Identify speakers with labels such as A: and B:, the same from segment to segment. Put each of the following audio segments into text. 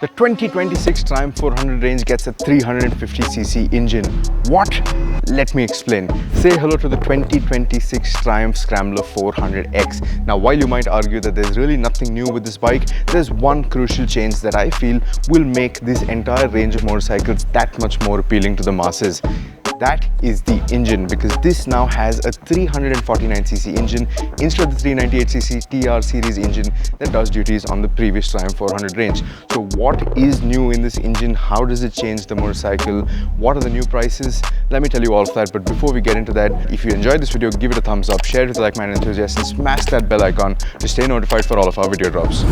A: The 2026 Triumph 400 range gets a 350cc engine. What? Let me explain. Say hello to the 2026 Triumph Scrambler 400X. Now, while you might argue that there's really nothing new with this bike, there's one crucial change that I feel will make this entire range of motorcycles that much more appealing to the masses. That is the engine, because this now has a 349cc engine instead of the 398cc TR series engine that does duties on the previous Triumph 400 range. So what is new in this engine? How does it change the motorcycle? What are the new prices? Let me tell you all of that. But before we get into that, if you enjoyed this video, give it a thumbs up, share it with like-minded enthusiasts, and smash that bell icon to stay notified for all of our video drops.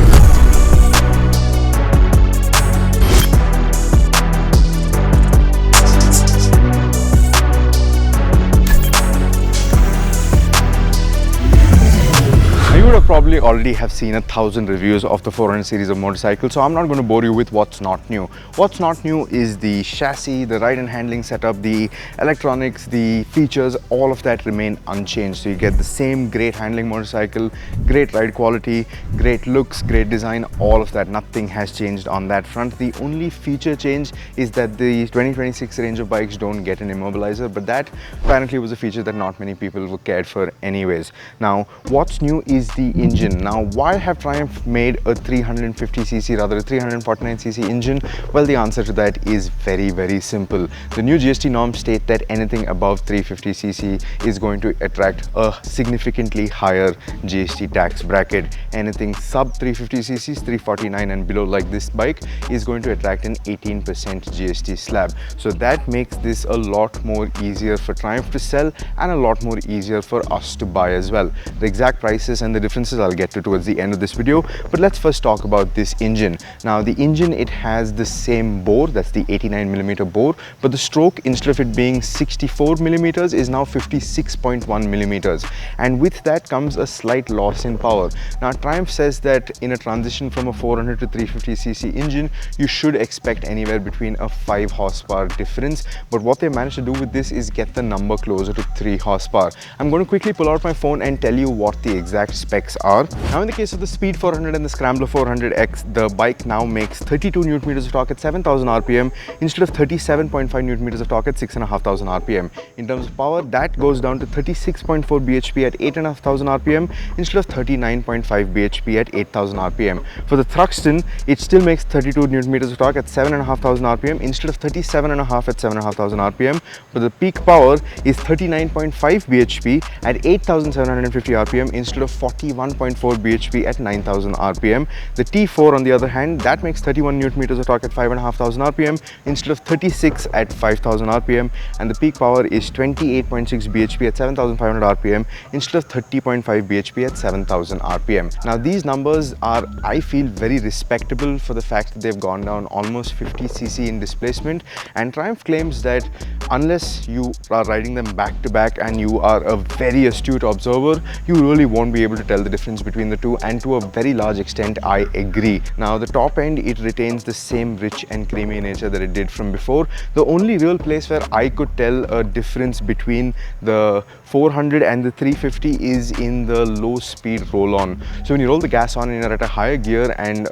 A: You would have probably already have seen 1,000 reviews of the 400 series of motorcycles, so I'm not going to bore you with what's not new. What's not new is the chassis, the ride and handling setup, the electronics, the features, all of that remain unchanged. So you get the same great handling motorcycle, great ride quality, great looks, great design, all of that. Nothing has changed on that front. The only feature change is that the 2026 range of bikes don't get an immobilizer, but that apparently was a feature that not many people were cared for anyways. Now, what's new is the engine. Now, why have Triumph made a 350cc, rather a 349cc engine? Well, the answer to that is very, very simple. The new GST norms state that anything above 350cc is going to attract a significantly higher GST tax bracket. Anything sub 350cc, 349 and below, like this bike, is going to attract an 18% GST slab. So that makes this a lot more easier for Triumph to sell and a lot more easier for us to buy as well. The exact prices and the differences I'll get to towards the end of this video, but let's first talk about this engine. Now, the engine, it has the same bore, that's the 89mm bore, but the stroke, instead of it being 64mm, is now 56.1mm, and with that comes a slight loss in power. Now, Triumph says that in a transition from a 400 to 350cc engine, you should expect anywhere between a 5 horsepower difference, but what they managed to do with this is get the number closer to 3 horsepower. I'm going to quickly pull out my phone and tell you what the exact specs are. Now, in the case of the Speed 400 and the Scrambler 400X, the bike now makes 32 Nm of torque at 7,000 RPM instead of 37.5 Nm of torque at 6,500 RPM. In terms of power, that goes down to 36.4 bhp at 8,500 RPM instead of 39.5 bhp at 8,000 RPM. For the Thruxton, it still makes 32 Nm of torque at 7,500 RPM instead of 37.5 at 7,500 RPM, but the peak power is 39.5 bhp at 8,750 RPM instead of 41.4 bhp at 9,000 RPM. The T4, on the other hand, that makes 31 Nm of torque at 5,500 RPM instead of 36 at 5,000 RPM, and the peak power is 28.6 bhp at 7,500 RPM instead of 30.5 bhp at 7,000 RPM. Now, these numbers are, I feel, very respectable for the fact that they've gone down almost 50cc in displacement, and Triumph claims that unless you are riding them back to back and you are a very astute observer, you really won't be able to tell the difference between the two, and to a very large extent I agree. Now, the top end, it retains the same rich and creamy nature that it did from before. The only real place where I could tell a difference between the 400 and the 350 is in the low speed roll on. So when you roll the gas on and you're at a higher gear and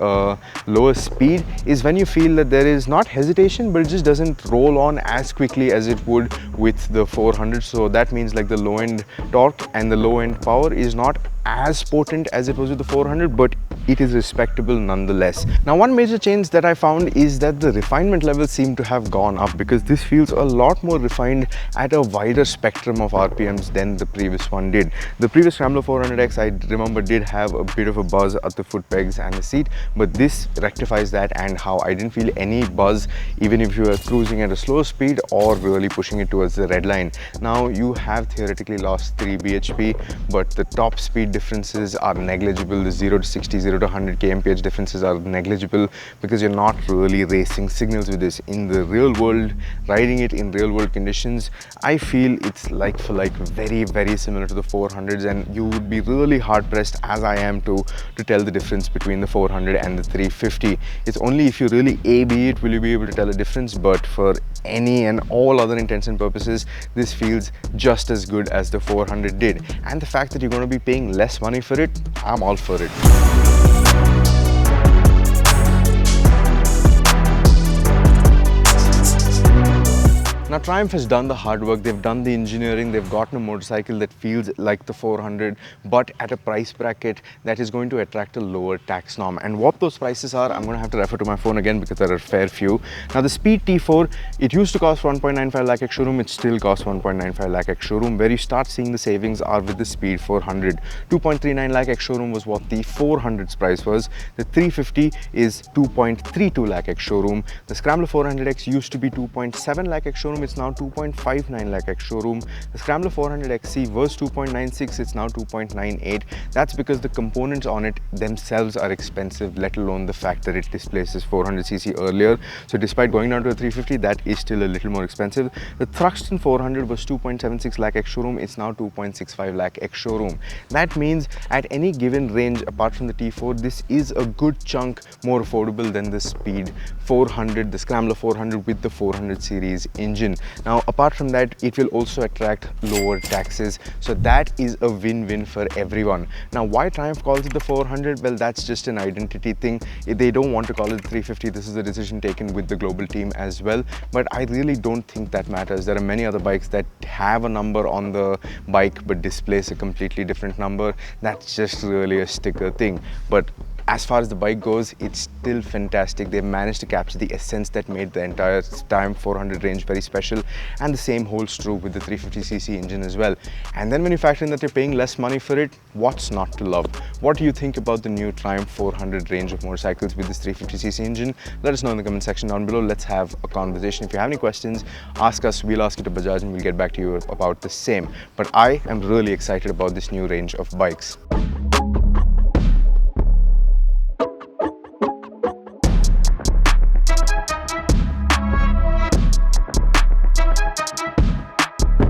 A: lower speed is when you feel that there is not hesitation, but it just doesn't roll on as quickly as it would with the 400. So that means like the low end torque and the low end power is not as potent as it was with the 400, but it is respectable nonetheless. Now, one major change that I found is that the refinement levels seem to have gone up, because this feels a lot more refined at a wider spectrum of RPMs than the previous one did. The previous Scrambler 400X, I remember, did have a bit of a buzz at the foot pegs and the seat, but this rectifies that, and how I didn't feel any buzz even if you were cruising at a slow speed or really pushing it towards the red line. Now, you have theoretically lost 3 bhp, but the top speed differences are negligible. The 0 to 60, 0 to 100 kmph differences are negligible, because you're not really racing signals with this. In the real world, riding it in real world conditions, I feel it's like for like very, very similar to the 400s, and you would be really hard pressed, as I am, to tell the difference between the 400 and the 350. It's only if you really A/B it will you be able to tell a difference, but for any and all other intents and purposes, this feels just as good as the 400 did. And the fact that you're going to be paying less money for it, I'm all for it. Now Triumph has done the hard work, they've done the engineering, they've gotten a motorcycle that feels like the 400 but at a price bracket that is going to attract a lower tax norm. And what those prices are, I'm going to have to refer to my phone again because there are a fair few. Now the Speed T4, it used to cost 1.95 lakh ex showroom, it still costs 1.95 lakh ex showroom. Where you start seeing the savings are with the Speed 400. 2.39 lakh ex showroom was what the 400's price was. The 350 is 2.32 lakh ex showroom. The Scrambler 400X used to be 2.7 lakh ex showroom, it's now 2.59 lakh ex showroom. The Scrambler 400XC was 2.96, it's now 2.98. That's because the components on it themselves are expensive, let alone the fact that it displaces 400cc earlier. So despite going down to a 350, that is still a little more expensive. The Thruxton 400 was 2.76 lakh ex showroom, it's now 2.65 lakh ex showroom. That means at any given range apart from the T4, this is a good chunk more affordable than the Speed 400, the Scrambler 400 with the 400 series engine. Now apart from that, it will also attract lower taxes, so that is a win-win for everyone. Now why Triumph calls it the 400? Well, that's just an identity thing. If they don't want to call it the 350, this is a decision taken with the global team as well, but I really don't think that matters. There are many other bikes that have a number on the bike but displays a completely different number. That's just really a sticker thing. But as far as the bike goes, it's still fantastic. They've managed to capture the essence that made the entire Triumph 400 range very special, and the same holds true with the 350cc engine as well. And then when you factor in that you're paying less money for it, what's not to love? What do you think about the new Triumph 400 range of motorcycles with this 350cc engine? Let us know in the comment section down below. Let's have a conversation. If you have any questions, ask us. We'll ask it to Bajaj and we'll get back to you about the same. But I am really excited about this new range of bikes.